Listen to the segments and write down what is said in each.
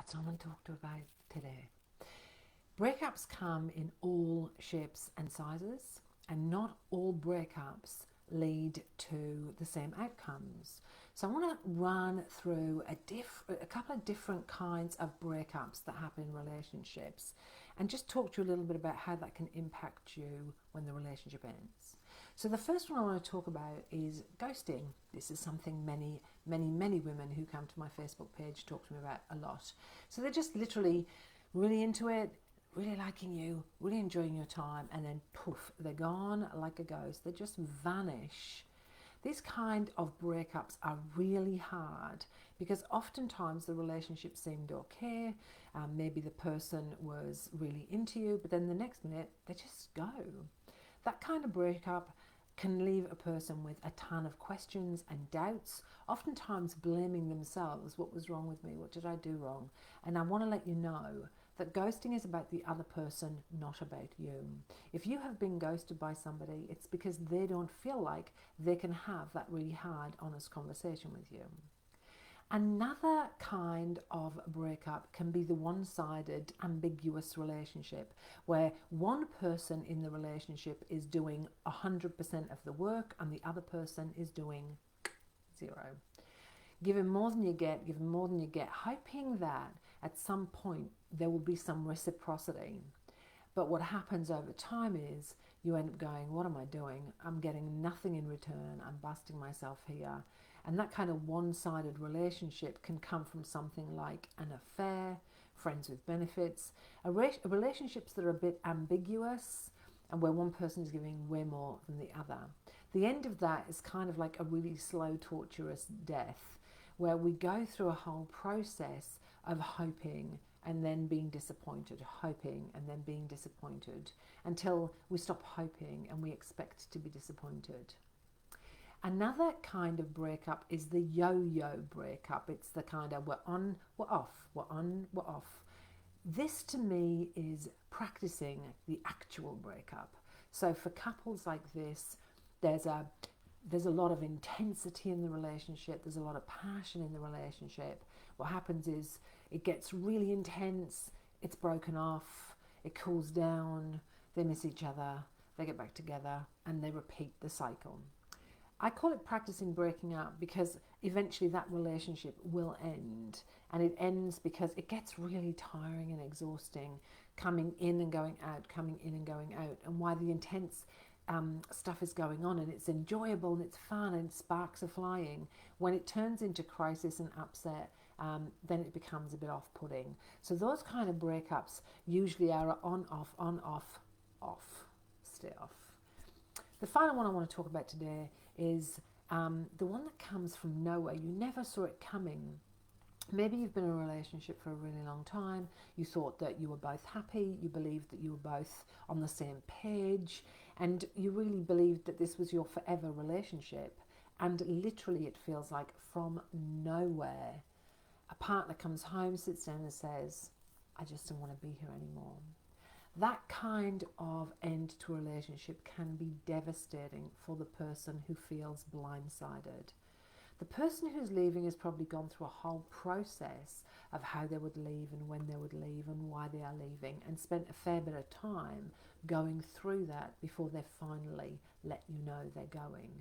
That's what I want to talk to you about today. Breakups come in all shapes and sizes, and not all breakups lead to the same outcomes. So I want to run through a couple of different kinds of breakups that happen in relationships and just talk to you a little bit about how that can impact you when the relationship ends. So the first one I want to talk about is ghosting. This is something many women who come to my Facebook page talk to me about a lot. So they're just literally really into it, really liking you, really enjoying your time, and then poof, they're gone like a ghost. They just vanish. These kind of breakups are really hard because oftentimes the relationship seemed okay. Maybe the person was really into you, but then the next minute they just go. That kind of breakup can leave a person with a ton of questions and doubts, oftentimes blaming themselves. What was wrong with me? What did I do wrong? And I want to let you know that ghosting is about the other person, not about you. If you have been ghosted by somebody, it's because they don't feel like they can have that really hard, honest conversation with you. Another kind of breakup can be the one-sided, ambiguous relationship where one person in the relationship is doing 100% of the work and the other person is doing zero. Giving more than you get, hoping that at some point there will be some reciprocity. But what happens over time is you end up going, what am I doing? I'm getting nothing in return. I'm busting myself here. And that kind of one-sided relationship can come from something like an affair, friends with benefits, relationships that are a bit ambiguous and where one person is giving way more than the other. The end of that is kind of like a really slow, torturous death where we go through a whole process of hoping and then being disappointed, hoping and then being disappointed until we stop hoping and we expect to be disappointed. Another kind of breakup is the yo-yo breakup. It's the kind of we're on, we're off, we're on, we're off. This to me is practicing the actual breakup. So for couples like this, there's a lot of intensity in the relationship. There's a lot of passion in the relationship. What happens is it gets really intense. It's broken off. It cools down. They miss each other. They get back together and they repeat the cycle. I call it practicing breaking up because eventually that relationship will end, and it ends because it gets really tiring and exhausting, coming in and going out, coming in and going out, and while the intense stuff is going on and it's enjoyable and it's fun and sparks are flying, when it turns into crisis and upset, then it becomes a bit off-putting. So those kind of breakups usually are on, off, off, stay off. The final one I want to talk about today is the one that comes from nowhere. You never saw it coming. Maybe you've been in a relationship for a really long time. You thought that you were both happy. You believed that you were both on the same page. And you really believed that this was your forever relationship. And literally it feels like from nowhere, a partner comes home, sits down and says, I just don't want to be here anymore. That kind of end to a relationship can be devastating for the person who feels blindsided. The person who's leaving has probably gone through a whole process of how they would leave and when they would leave and why they are leaving, and spent a fair bit of time going through that before they finally let you know they're going.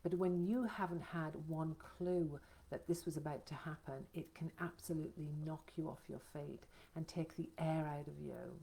But when you haven't had one clue that this was about to happen, it can absolutely knock you off your feet and take the air out of you.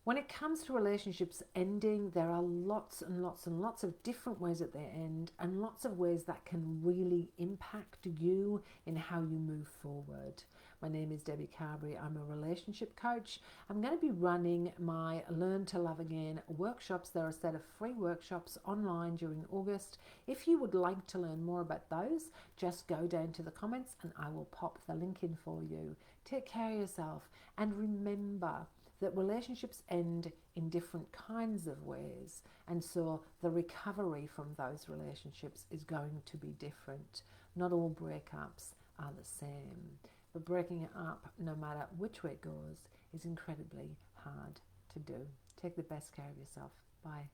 When it comes to relationships ending, there are lots and lots of different ways that they end, and lots of ways that can really impact you in how you move forward. My name is Debbie Carberry. I'm a relationship coach. I'm going to be running my Learn to Love Again workshops. There are a set of free workshops online during August. If you would like to learn more about those, just go down to the comments and I will pop the link in for you. Take care of yourself, and remember that relationships end in different kinds of ways, and so the recovery from those relationships is going to be different. Not all breakups are the same, but breaking it up, no matter which way it goes, is incredibly hard to do. Take the best care of yourself. Bye.